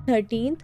13th,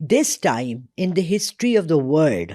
this time in the history of the world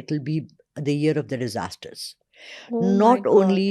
it will be the year of the disasters. Not only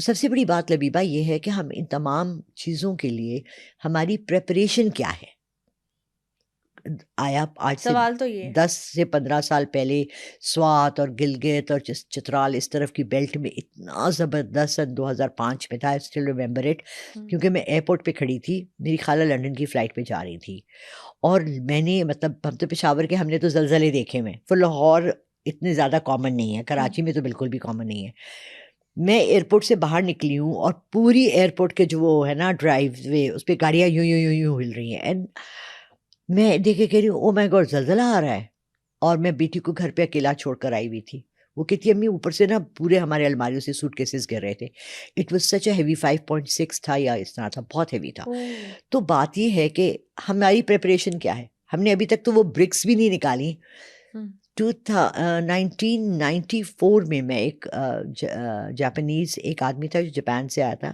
سب سے بڑی بات لبیبہ یہ ہے کہ ہم ان تمام چیزوں کے لیے ہماری پریپریشن کیا ہے. آیا آج سے سوال تو یہ ہے. 10 سے 15 سال پہلے سوات اور گلگت اور چترال اس طرف کی بیلٹ میں اتنا زبردست سن 2005 میں تھا. I still remember it. کیونکہ میں ایئرپورٹ پہ کھڑی تھی, میری خالہ لنڈن کی فلائٹ پہ جا رہی تھی, اور میں نے مطلب ہم تو پشاور کے, ہم نے تو زلزلے دیکھے میں, for لاہور اتنے زیادہ کامن نہیں ہے, کراچی میں تو بالکل بھی کامن نہیں ہے. میں ایئرپورٹ سے باہر نکلی ہوں اور پوری ایئرپورٹ کے جو وہ ہے نا ڈرائیو وے, اس پہ گاڑیاں یوں یوں یوں یوں ہل رہی ہیں, اینڈ میں دیکھے کہہ رہی ہوں او مائی گاڈ زلزلہ آ رہا ہے. اور میں بیٹی کو گھر پہ اکیلا چھوڑ کر آئی ہوئی تھی. وہ کہتی امی اوپر سے نا پورے ہمارے الماریوں سے سوٹ کیسز گر رہے تھے. It was such a heavy, 5.6 تھا یا اس طرح تھا, بہت ہیوی تھا. تو بات یہ ہے کہ ہماری پریپریشن کیا ہے. ہم نے ابھی تک تو وہ برکس بھی نہیں نکالی. 1994 میں ایک جاپانیز ایک آدمی تھا جو جاپان سے آیا تھا.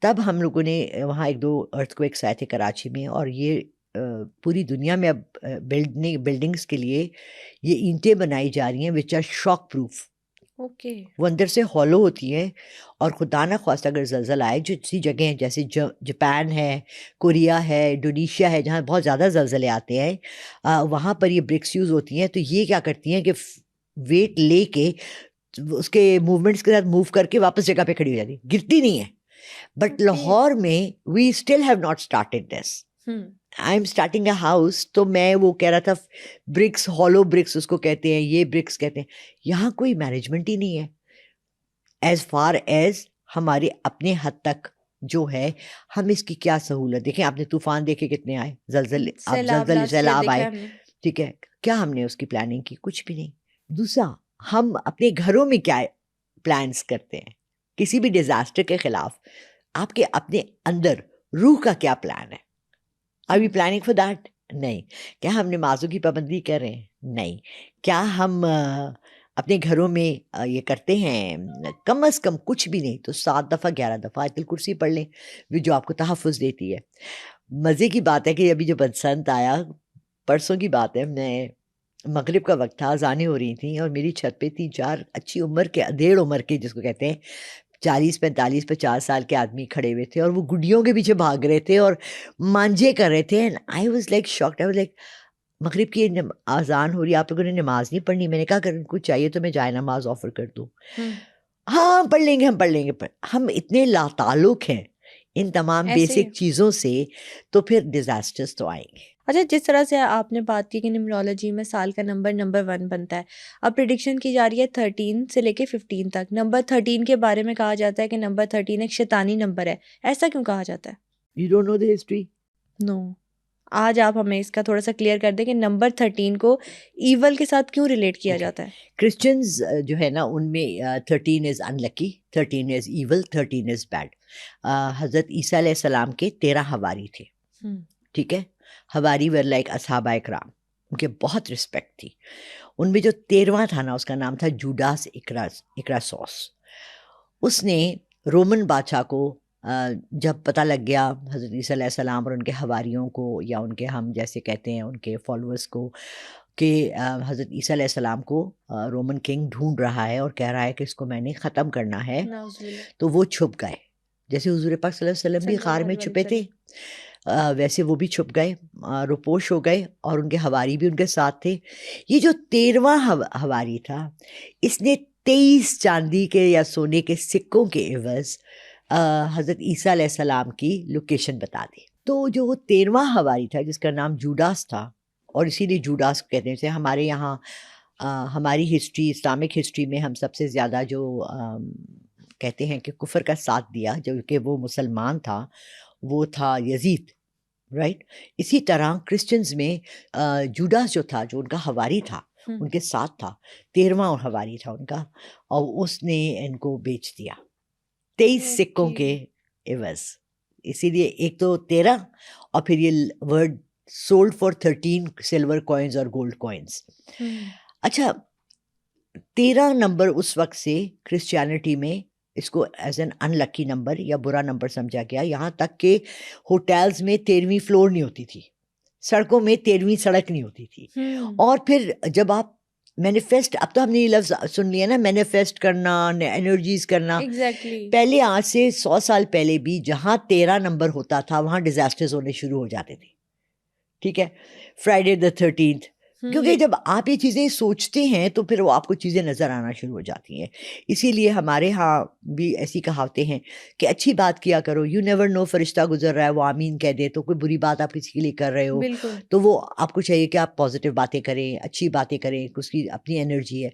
تب ہم لوگوں نے وہاں 1-2 ارتھ کویکس آئے تھے کراچی میں, اور یہ پوری دنیا میں اب بلڈنگس کے لیے یہ اینٹیں بنائی جا رہی ہیں which are shock proof. Okay. وہ اندر سے ہالو ہوتی ہیں, اور خدا نہ خواستہ اگر زلزلہ آئے, جو سی جگہ ہیں جیسے جاپان ہے, کوریا ہے, انڈونیشیا ہے, جہاں بہت زیادہ زلزلے آتے ہیں, وہاں پر یہ برکس یوز ہوتی ہیں. تو یہ کیا کرتی ہیں کہ ویٹ لے کے اس کے موومنٹس کے ساتھ موو کر کے واپس جگہ پہ کھڑی ہو جاتی, گرتی نہیں ہے. بٹ لاہور میں we still have not started this. I am starting a house, تو میں وہ کہہ رہا تھا برکس, ہالو برکس اس کو کہتے ہیں, یہ برکس کہتے ہیں. یہاں کوئی مینجمنٹ ہی نہیں ہے ایز فار ایز ہمارے اپنے حد تک جو ہے. ہم اس کی کیا سہولت دیکھیں, آپ نے طوفان دیکھے کتنے آئے, زلزلے سیلاب آئے, ٹھیک ہے, کیا ہم نے اس کی پلاننگ کی؟ کچھ بھی نہیں. دوسرا, ہم اپنے گھروں میں کیا پلانس کرتے ہیں کسی بھی ڈیزاسٹر کے خلاف؟ آپ کے اپنے اندر روح کا کیا پلان ہے؟ Are we planning for that? نہیں. کیا ہم نمازوں کی پابندی کر رہے ہیں؟ نہیں. کیا ہم اپنے گھروں میں یہ کرتے ہیں کم از کم کچھ بھی نہیں تو 7 دفعہ 11 دفعہ آیت الکرسی پڑھ لیں, جو آپ کو تحفظ دیتی ہے. مزے کی بات ہے کہ ابھی جو بسنت آیا, پرسوں کی بات ہے, میں مغرب کا وقت تھا, اذانیں ہو رہی تھیں, اور میری چھت پہ 3-4 اچھی عمر کے, ادھیڑ عمر کے جس کو کہتے ہیں, 40-45 50 سال کے آدمی کھڑے ہوئے تھے, اور وہ گڈیوں کے پیچھے بھاگ رہے تھے اور مانجے کر رہے تھے. And I was like shocked. I was like مغرب کی اذان ہو رہی ہے, آپ لوگوں نے نماز نہیں پڑھنی؟ میں نے کہا اگر کچھ چاہیے تو میں جائے نماز آفر کر دوں. ہاں پڑھ لیں گے, ہم پڑھ لیں گے. ہم اتنے لاتعلق ہیں ان تمام بیسک چیزوں سے, تو پھر ڈیزاسٹرز تو آئیں گے. اچھا, جس طرح سے آپ نے بات کی کہ نیمرولوجی میں سال کا نمبر 1 بنتا ہے, اب پریڈکشن کی جا رہی ہے 13 سے لے کے 15 تک. نمبر 13 کے بارے میں کہا جاتا ہے کہ نمبر 13 ایک شیطانی نمبر ہے. ایسا کیوں کہا جاتا ہے؟ You don't know the history? نو. آج آپ ہمیں اس کا تھوڑا سا کلیئر کر دیں کہ نمبر 13 کو ایول کے ساتھ کیوں ریلیٹ کیا جاتا ہے. کرسچنز جو ہے نا, ان میں 13 از انلکی, 13 از ایول, 13 از بیڈ. حضرت عیسیٰ علیہ السلام کے 13 حواری تھے, ٹھیک ہے. حواری ور لائک اصحابہ اکرام, ان کے بہت رسپیکٹ تھی. ان میں جو 13واں تھا نا, اس کا نام تھا جوڈاس اکراسوس. اس نے رومن بادشاہ کو جب پتہ لگ گیا حضرت عیسیٰ علیہ السلام اور ان کے حواریوں کو, یا ان کے ہم جیسے کہتے ہیں ان کے فالوورس کو, کہ حضرت عیسیٰ علیہ السلام کو رومن کنگ ڈھونڈ رہا ہے اور کہہ رہا ہے کہ اس کو میں نے ختم کرنا ہے, تو وہ چھپ گئے. جیسے حضور پاک صلی اللہ علیہ وسلم بھی غار میں چھپے تھے, ویسے وہ بھی چھپ گئے, روپوش ہو گئے, اور ان کے حواری بھی ان کے ساتھ تھے. یہ جو 13واں حواری تھا, اس نے 23 چاندی کے یا سونے کے سکوں کے عوض حضرت عیسیٰ علیہ السلام کی لوکیشن بتا دی. تو جو وہ 13واں حواری تھا جس کا نام جوڈاس تھا, اور اسی لیے جوڈاس کہتے ہیں, جیسے ہمارے یہاں ہماری ہسٹری, اسلامک ہسٹری میں ہم سب سے زیادہ جو کہتے ہیں کہ کفر کا ساتھ دیا, جو کہ وہ مسلمان تھا, وہ تھا یزید, رائٹ. اسی طرح کرسچنز میں جوڈاس جو تھا, جو ان کا حواری تھا, ان کے ساتھ تھا, 13واں حواری تھا ان کا, اور اس نے ان کو بیچ دیا 23 سکوں کے عوض. اسی لیے ایک تو 13, اور پھر یہ word sold for 13 silver coins اور گولڈ کوائنز. اچھا, 13 نمبر اس وقت سے کرسچینٹی میں اس کو as an in lucky number یا برا نمبر سمجھا گیا. یہاں تک کہ ہوٹلز میں 13ویں فلور نہیں ہوتی تھی, سڑکوں میں 13ویں سڑک نہیں ہوتی تھی. اور پھر جب آپ مینیفیسٹ, اب تو ہم نے یہ لفظ سن لیا نا, مینیفیسٹ کرنا, انرجیز کرنا. ایگزیکٹلی. پہلے آج سے 100 سال پہلے بھی جہاں 13 نمبر ہوتا تھا وہاں ڈیزاسٹرز ہونے شروع ہو جاتے تھے. ٹھیک ہے, فرائیڈے دا 13th, کیونکہ جب آپ یہ چیزیں سوچتے ہیں تو پھر وہ آپ کو چیزیں نظر آنا شروع ہو جاتی ہیں. اسی لیے ہمارے ہاں بھی ایسی کہاوتیں ہیں کہ اچھی بات کیا کرو, یو نیور نو, فرشتہ گزر رہا ہے وہ آمین کہہ دے, تو کوئی بری بات آپ کسی کے لیے کر رہے ہو بالکل. تو وہ آپ کو چاہیے کہ آپ پازیٹیو باتیں کریں, اچھی باتیں کریں, اس کی اپنی انرجی ہے.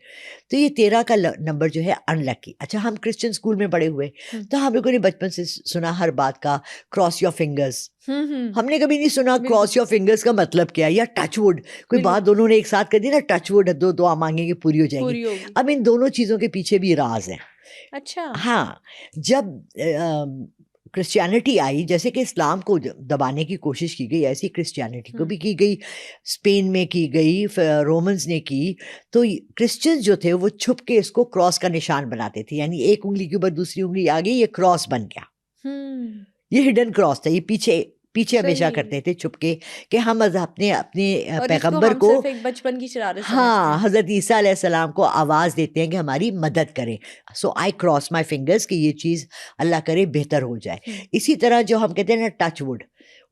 تو یہ 13 کا نمبر جو ہے ان لکی. اچھا, ہم کرسچن اسکول میں بڑے ہوئے تو ہم لوگوں نے بچپن سے سنا ہر بات کا کراس یور فنگرز. ہم نے کبھی نہیں سنا کراس یور فنگرز کا مطلب کیا, یا ٹچ ووڈ. کوئی بات دونوں نے ایک ساتھ کر دی نا, ٹچ ووڈ, دو دعا مانگیں گے پوری ہو جائیں گی. اب ان دونوں چیزوں کے پیچھے بھی راز ہیں. اچھا. ہاں, جب کرسچینٹی آئی, جیسے کہ اسلام کو دبانے کی کوشش کی گئی, ایسی کرسچینٹی کو بھی کی گئی, اسپین میں کی گئی, رومنز نے کی. تو کرسچنز جو تھے وہ چھپ کے اس کو کراس کا نشان بناتے تھے, یعنی ایک انگلی کے اوپر دوسری انگلی آ گئی, یہ کراس بن گیا. یہ ہڈن کراس تھا, یہ پیچھے ہمیشہ کرتے تھے چھپ کے, کہ ہم اپنے پیغمبر کو, بچپن کی شرارت, ہاں, حضرت عیسیٰ علیہ السلام کو آواز دیتے ہیں کہ ہماری مدد کریں. سو آئی کراس مائی فنگرز, کہ یہ چیز اللہ کرے بہتر ہو جائے. اسی طرح جو ہم کہتے ہیں نا ٹچ ووڈ,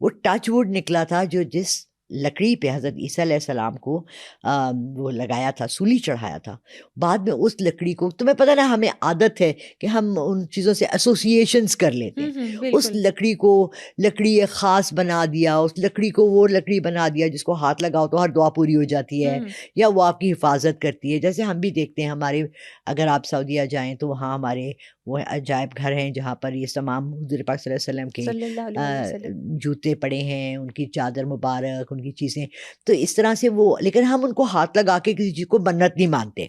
وہ ٹچ ووڈ نکلا تھا جو جس لکڑی پہ حضرت عیسیٰ علیہ السلام کو وہ لگایا تھا, سولی چڑھایا تھا. بعد میں اس لکڑی کو, تمہیں پتہ نا ہمیں عادت ہے کہ ہم ان چیزوں سے ایسوسیشنز کر لیتے ہیں. اس لکڑی کو لکڑی ایک خاص بنا دیا, اس لکڑی کو وہ لکڑی بنا دیا جس کو ہاتھ لگاؤ تو ہر دعا پوری ہو جاتی ہے, یا وہ آپ کی حفاظت کرتی ہے. جیسے ہم بھی دیکھتے ہیں ہمارے, اگر آپ سعودیہ جائیں تو وہاں ہمارے وہ عجائب گھر ہیں جہاں پر یہ تمام حضور پاک صلی اللہ علیہ وسلم کے جوتے پڑے ہیں, ان کی چادر مبارک, ان کی چیزیں. تو اس طرح سے وہ, لیکن ہم ان کو ہاتھ لگا کے کسی چیز کو منت نہیں مانتے,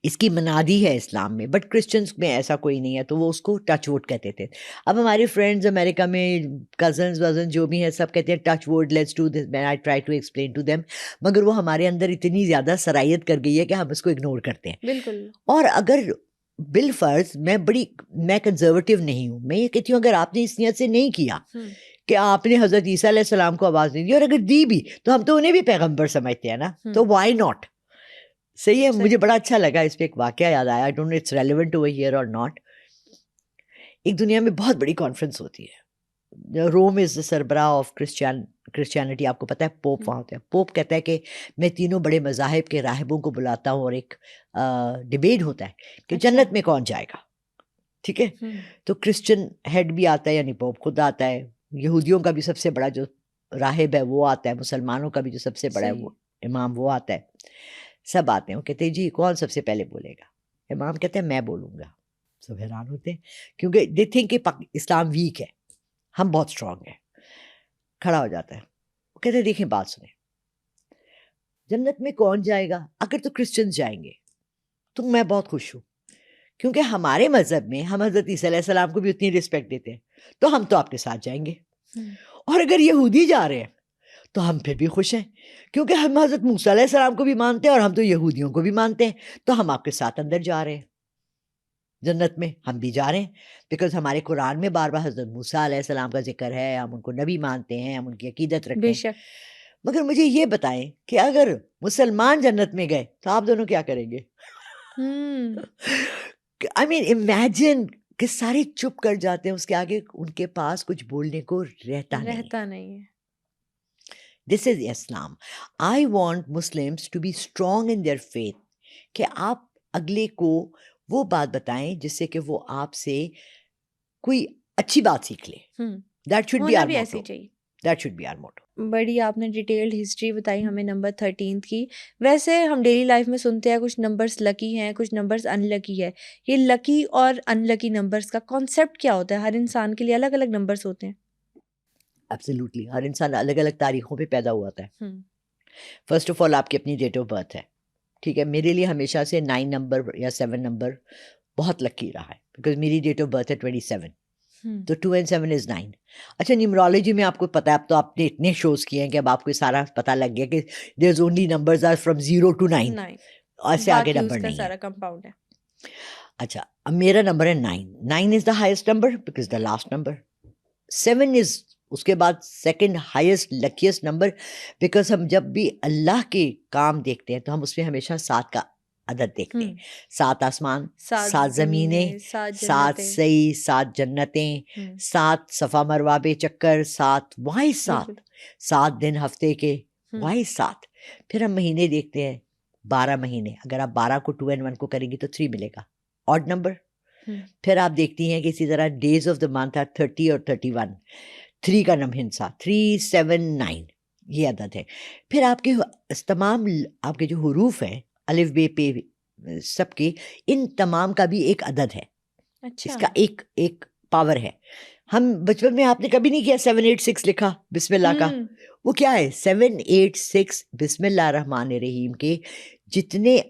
اس کی منادی ہے اسلام میں. بٹ کرسچنس میں ایسا کوئی نہیں ہے, تو وہ اس کو ٹچ ووڈ کہتے تھے. اب ہمارے فرینڈز امریکہ میں, کزنز جو بھی ہیں, سب کہتے ہیں touch wood, let's do this. I try to explain to them, مگر وہ ہمارے اندر اتنی زیادہ صلاحیت کر گئی ہے کہ ہم اس کو اگنور کرتے ہیں. بالکل. اور اگر بالفرض میں کنزرویٹو نہیں ہوں, میں یہ کہتی ہوں اگر آپ نے اس نیت سے نہیں کیا کہ آپ نے حضرت عیسیٰ علیہ السلام کو آواز نہیں دی, اور اگر دی بھی تو ہم تو انہیں بھی پیغمبر سمجھتے ہیں نا, تو وائی ناٹ. صحیح ہے. مجھے بڑا اچھا لگا, اس پہ ایک واقعہ یاد آیا, I don't know it's relevant over here or not. ایک دنیا میں بہت بڑی کانفرنس ہوتی ہے, روم از دا سربراہ آف کرسچینٹی, آپ کو پتہ ہے پوپ وہاں ہوتا ہے. پوپ کہتا ہے کہ میں تینوں بڑے مذاہب کے راہبوں کو بلاتا ہوں, اور ایک ڈبیٹ ہوتا ہے کہ جنت میں کون جائے گا. ٹھیک ہے, تو کرسچن ہیڈ بھی آتا ہے, یعنی پوپ خود آتا ہے, یہودیوں کا بھی سب سے بڑا جو راہب ہے وہ آتا ہے, مسلمانوں کا بھی جو سب سے بڑا ہے وہ امام وہ آتا ہے, سب آتے ہیں. وہ کہتے ہیں جی کون سب سے پہلے بولے گا؟ امام کہتے ہیں میں بولوں گا. سب حیران ہوتے ہیں کیونکہ دے تھنک کہ اسلام ویک ہے, ہم بہت اسٹرانگ ہیں. کھڑا ہو جاتا ہے, وہ کہتے ہیں دیکھیں بات سنیں, جنت میں کون جائے گا؟ اگر تو کرسچنز جائیں گے تو میں بہت خوش ہوں, کیونکہ ہمارے مذہب میں ہم حضرت عیسیٰ علیہ السلام کو بھی اتنی رسپیکٹ دیتے ہیں, تو ہم تو آپ کے ساتھ جائیں گے. اور اگر یہودی جا رہے ہیں تو ہم پھر بھی خوش ہیں, کیونکہ ہم حضرت موسیٰ علیہ السلام کو بھی مانتے ہیں, اور ہم تو یہودیوں کو بھی مانتے ہیں, تو ہم آپ کے ساتھ اندر جا رہے ہیں جنت میں, ہم بھی جا رہے ہیں. بیکاز ہمارے قرآن میں بار بار حضرت موسیٰ علیہ السلام کا ذکر ہے, ہم ان کو نبی مانتے ہیں, ہم ان کی عقیدت رکھتے ہیں. بے شک. مگر مجھے یہ بتائیں کہ اگر مسلمان جنت میں گئے تو آپ دونوں کیا کریں گے؟ I mean imagine کہ سارے چپ کر جاتے ہیں, اس کے آگے ان کے پاس کچھ بولنے کو رہتا نہیں ہے. This is Islam. I want Muslims to be strong in their faith, کہ آپ اگلے کو وہ بات بتائیں جس سے کہ وہ آپ سے کوئی اچھی بات سیکھ لے. That should be our motto. That should be our motto. بڑی آپ نے ڈیٹیلڈ ہسٹری بتائی ہمیں نمبر 13 کی. ویسے ہم ڈیلی لائف میں سنتے ہیں کچھ نمبرز لکی ہیں, کچھ نمبرز ان لکی ہے. یہ لکی اور ان لکی نمبرز کا کانسیپٹ کیا ہوتا ہے؟ ہر انسان کے لیے الگ الگ نمبرز ہوتے ہیں. ایبسلیوٹلی, ہر انسان الگ الگ تاریخوں پہ پیدا ہوا ہے. فرسٹ آف آل آپ کی اپنی ڈیٹ آف برتھ ہے, ٹھیک ہے. میرے لیے ہمیشہ سے 9 نمبر یا 7 نمبر بہت لکی رہا ہے, بیکاز میری ڈیٹ آف برتھ ہے 27, تو 2 and 7 is 9. اچھا, نیومرولوجی میں آپ کو پتہ ہے, اب تو آپ نے اتنے شوز کیے ہیں کہ اب آپ کو سارا پتہ لگ گیا کہ there is only numbers are from 0 to 9, اور سے آگے نمبر نہیں ہے. سارا کمپاؤنڈ ہے. اچھا, اب میرا نمبر ہے 9. 9 is the highest number because the last number. 7 is اس کے بعد سیکنڈ ہائیسٹ لکیسٹ نمبر، بیکاز ہم جب بھی اللہ کے کام دیکھتے ہیں تو ہم اس میں ہمیشہ 7 کا عدد دیکھتے ہیں. 7 آسمان، 7 زمینیں، 7 سعی، 7 جنتیں، 7 صفا مروہ پہ چکر، 7 واحد 7 دن ہفتے کے واحد 7. پھر ہم مہینے دیکھتے ہیں، 12 مہینے. اگر آپ 12 کو 2 and 1 کو کریں گی تو 3 ملے گا، آڈ نمبر. پھر آپ دیکھتی ہیں کہ اسی طرح days of the month are 30 اور 31. 3 کا نمہنسا 3 7 9 یہ عدد ہے. پھر آپ کے تمام آپ کے جو حروف ہیں الف بے پے سب کے، ان تمام کا بھی ایک عدد ہے. اس کا ایک پاور ہے. ہم بچپن میں آپ نے کبھی نہیں کیا 786 لکھا بسم اللہ کا؟ وہ کیا ہے 786 بسم اللہ الرحمن الرحیم کے جتنے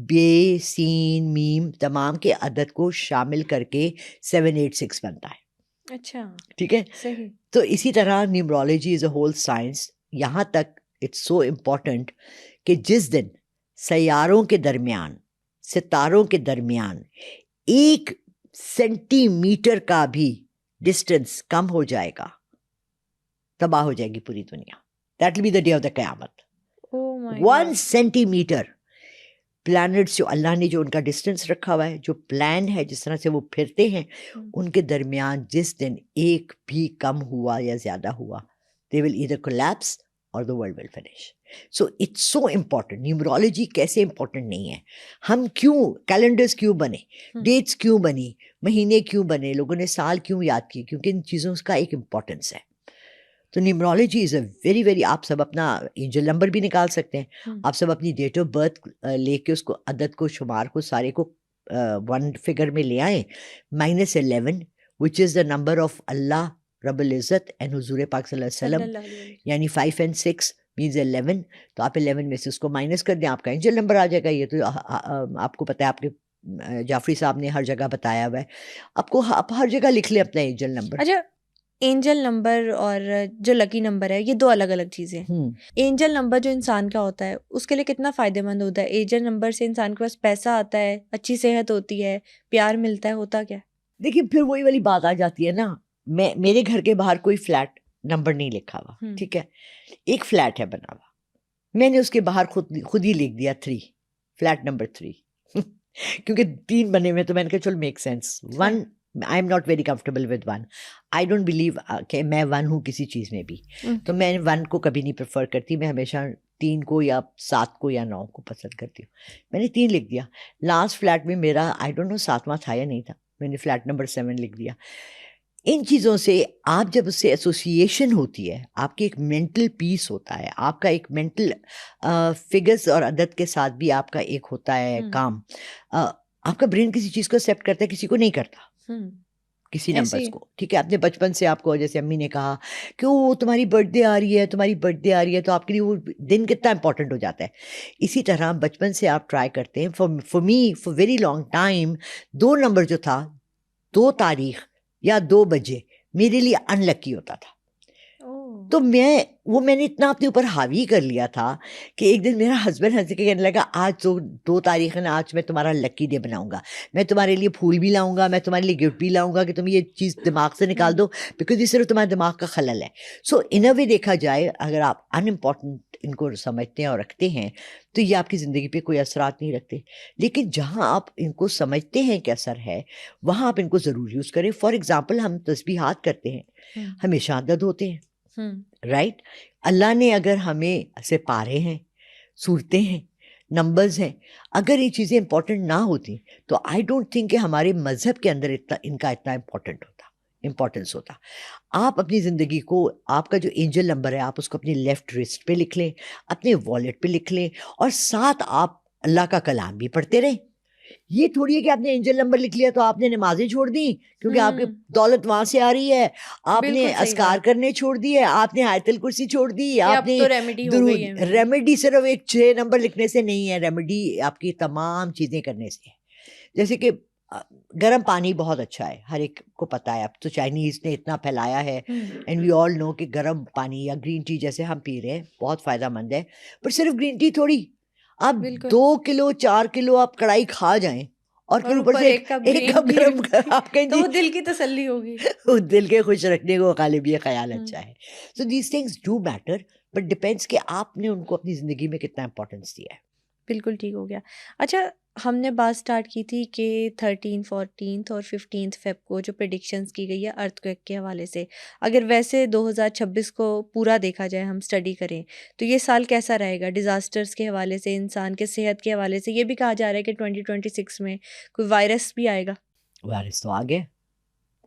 بے سین میم تمام کے عدد کو شامل کر کے 786 بنتا ہے. اچھا ٹھیک ہے. صحیح. تو اسی طرح نیومرولوجی از اے ہول سائنس. یہاں تک اٹس سو امپورٹنٹ کہ جس دن سیاروں کے درمیان، ستاروں کے درمیان 1 سینٹی میٹر کا بھی ڈسٹینس کم ہو جائے گا، تباہ ہو جائے گی پوری دنیا. That will be the day of the قیامت. 1 سینٹی میٹر پلانٹس جو اللہ نے جو ان کا ڈسٹینس رکھا ہوا ہے، جو پلان ہے جس طرح سے وہ پھرتے ہیں، ان کے درمیان جس دن ایک بھی کم ہوا یا زیادہ ہوا، they will either collapse or the world will finish. So it's so important. نیومرولوجی کیسے امپورٹنٹ نہیں ہے. ہم کیوں کیلنڈرز کیوں بنے، ڈیٹس کیوں بنی، مہینے کیوں بنے، لوگوں نے سال کیوں یاد کیے؟ کیونکہ ان چیزوں کا ایک امپورٹنس ہے. تو نیومرولوجی از اے ویری ویری، آپ سب اپنا اینجل نمبر بھی نکال سکتے ہیں. آپ سب اپنی ڈیٹ آف برتھ لے کے اس کو عدد کو شمار کو سارے کو 1 فگر میں لے آئیں. -11 which is the number of اللہ رب العزت اینڈ حضور پاک صلی اللہ علیہ وسلم، یعنی 5 and 6 means 11. تو آپ 11 میں سے اس کو مائنس کر دیں، آپ کا اینجل نمبر آ جائے گا. یہ تو آپ کو پتہ ہے، آپ کے جعفری صاحب نے ہر جگہ بتایا ہوا ہے آپ ہر جگہ لکھ لیں اپنا اینجل نمبر. اچھا، اینجل نمبر اور جو لکی نمبر ہے یہ 2 الگ الگ چیزیں ہیں. اینجل نمبر جو انسان کا ہوتا ہے اس کے لیے کتنا فائدہ مند ہوتا ہے؟ اینجل نمبر سے انسان کے پاس پیسہ آتا ہے، اچھی صحت ہوتی ہے، پیار ملتا ہے، ہوتا کیا؟ دیکھیے پھر وہی والی بات آ جاتی ہے نا. میرے گھر کے باہر کوئی فلیٹ نمبر نہیں لکھا ہوا، ٹھیک ہے، ایک فلیٹ ہے بنا ہوا، میں نے اس کے باہر خود ہی لکھ دیا 3، فلیٹ نمبر 3 کیونکہ 3 بنے ہوئے تو میں نے کہا چل make sense. 1 I am not very comfortable with 1. I don't believe کہ میں 1 ہوں کسی چیز میں بھی، تو میں 1 کو کبھی نہیں پریفر کرتی. میں ہمیشہ 3 کو یا 7 کو یا 9 کو پسند کرتی ہوں. میں نے 3 لکھ دیا. لاسٹ فلیٹ میں میرا آئی ڈونٹ نو 7واں تھا یا نہیں تھا، میں نے فلیٹ نمبر 7 لکھ دیا. ان چیزوں سے آپ جب اس سے ایسوسیشن ہوتی ہے، آپ کی ایک مینٹل پیس ہوتا ہے، آپ کا ایک مینٹل فگرز اور عدد کے ساتھ بھی آپ کا ایک ہوتا ہے کام. آپ کا برین کسی چیز کو ایکسیپٹ کرتا ہے، کسی کو نہیں کرتا، کسی نمبرز کو. ٹھیک ہے، اپنے بچپن سے آپ کو جیسے امی نے کہا کہ وہ تمہاری برتھ ڈے آ رہی ہے، تمہاری برتھ ڈے آ رہی ہے، تو آپ کے لیے وہ دن کتنا امپورٹنٹ ہو جاتا ہے. اسی طرح بچپن سے آپ ٹرائی کرتے ہیں. For me for very long time 2 number جو تھا، 2 تاریخ یا 2 بجے میرے لیے ان لکی ہوتا تھا. تو میں نے اتنا اپنے اوپر حاوی کر لیا تھا کہ ایک دن میرا ہسبینڈ ہنس کے کہنے لگا آج تو 2 تاریخ ہے نا، آج میں تمہارا لکی ڈے بناؤں گا، میں تمہارے لیے پھول بھی لاؤں گا، میں تمہارے لیے گفٹ بھی لاؤں گا کہ تم یہ چیز دماغ سے نکال دو، بیکاز یہ صرف تمہارے دماغ کا خلل ہے. سو ان اے وے دیکھا جائے، اگر آپ ان امپورٹنٹ ان کو سمجھتے ہیں اور رکھتے ہیں تو یہ آپ کی زندگی پہ کوئی اثرات نہیں رکھتے. لیکن جہاں آپ ان کو سمجھتے ہیں کہ اثر ہے، وہاں آپ ان کو ضرور یوز کریں. فار ایگزامپل ہم تسبیحات کرتے ہیں، ہمیشہ عدد ہوتے ہیں، رائٹ. اللہ نے اگر ہمیں سپارے ہیں، صورتیں ہیں، نمبرز ہیں، اگر یہ چیزیں امپورٹنٹ نہ ہوتی تو آئی ڈونٹ تھنک کہ ہمارے مذہب کے اندر ان کا اتنا امپورٹنس ہوتا. آپ اپنی زندگی کو، آپ کا جو اینجل نمبر ہے، آپ اس کو اپنی لیفٹ رسٹ پہ لکھ لیں، اپنے والیٹ پہ لکھ لیں، اور ساتھ آپ اللہ کا کلام بھی پڑھتے رہیں. یہ تھوڑی ہے کہ آپ نے اینجل نمبر لکھ لیا تو آپ نے نمازیں چھوڑ دی کیونکہ آپ کی دولت وہاں سے آ رہی ہے، آپ نے اذکار کرنے چھوڑ دیے، آپ نے آیت الکرسی چھوڑ دی، آپ نے ریمیڈی صرف ایک 6 نمبر لکھنے سے نہیں ہے، ریمیڈی آپ کی تمام چیزیں کرنے سے ہے. جیسے کہ گرم پانی بہت اچھا ہے، ہر ایک کو پتہ ہے. اب تو چائنیز نے اتنا پھیلایا ہے اینڈ وی آل نو کہ گرم پانی یا گرین ٹی جیسے ہم پی رہے ہیں بہت فائدہ مند ہے. پر صرف گرین ٹی تھوڑی، آپ 2 کلو 4 کلو آپ کڑھائی کھا جائیں اور پھر اوپر سے ایک کپ گرم آپ کہیں تو وہ دل کی تسلی ہوگی. دل کے خوش رکھنے کو غالب یہ خیال اچھا ہے. So these things do matter but depends کہ آپ نے ان کو اپنی زندگی میں کتنا امپورٹینس دیا ہے. بالکل ٹھیک ہو گیا. اچھا ہم نے بات اسٹارٹ کی تھی کہ 13، 14 اور 15 فیب کو جو پریڈکشنز کی گئی ہے ارتھ کویک کے حوالے سے، اگر ویسے 2026 کو پورا دیکھا جائے، ہم اسٹڈی کریں تو یہ سال کیسا رہے گا ڈیزاسٹرز کے حوالے سے، انسان کے صحت کے حوالے سے؟ یہ بھی کہا جا رہا ہے کہ 2026 میں کوئی وائرس بھی آئے گا. وائرس تو آ گیا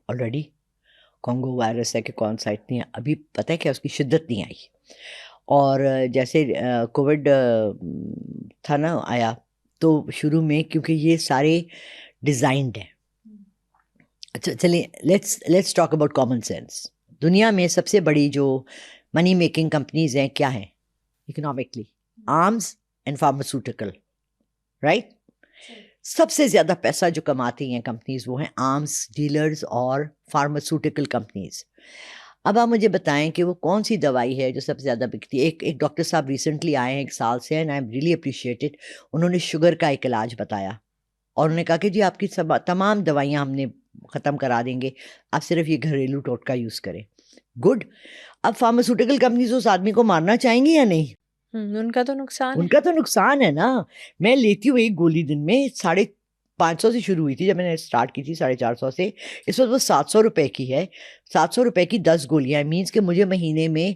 آلریڈی. کانگو وائرس ہے کہ کون سا اتنی ابھی پتہ ہے کہ اس کی شدت نہیں آئی. اور جیسے کووڈ تھا نا آیا تو شروع میں کیونکہ یہ سارے ڈیزائنڈ ہیں. اچھا چلیں let's talk about common sense. دنیا میں سب سے بڑی جو منی میکنگ کمپنیز ہیں کیا ہیں economically? Arms and pharmaceutical, right? سب سے زیادہ پیسہ جو کماتی ہیں کمپنیز وہ ہیں آرمز ڈیلرز اور فارماسیوٹیکل کمپنیز. اب آپ مجھے بتائیں کہ وہ کون سی دوائی ہے جو سب سے زیادہ بکتی ہے؟ ایک ڈاکٹر صاحب ریسنٹلی آئے ہیں 1 سال سے and I am really appreciated. انہوں نے شوگر کا ایک علاج بتایا اور انہوں نے کہا کہ جی آپ کی تمام دوائیاں ہم نے ختم کرا دیں گے، آپ صرف یہ گھریلو ٹوٹکا یوز کریں. گڈ. اب فارماسیوٹیکل کمپنیز اس آدمی کو مارنا چاہیں گی یا نہیں؟ ان کا تو نقصان ہے نا. میں لیتی ہوں ایک گولی دن میں 550 سے شروع ہوئی تھی جب میں نے اسٹارٹ کی تھی 450 سے، اس وقت وہ 700 روپے کی ہے. 700 روپے کی 10 گولیاں مینس کہ مجھے مہینے میں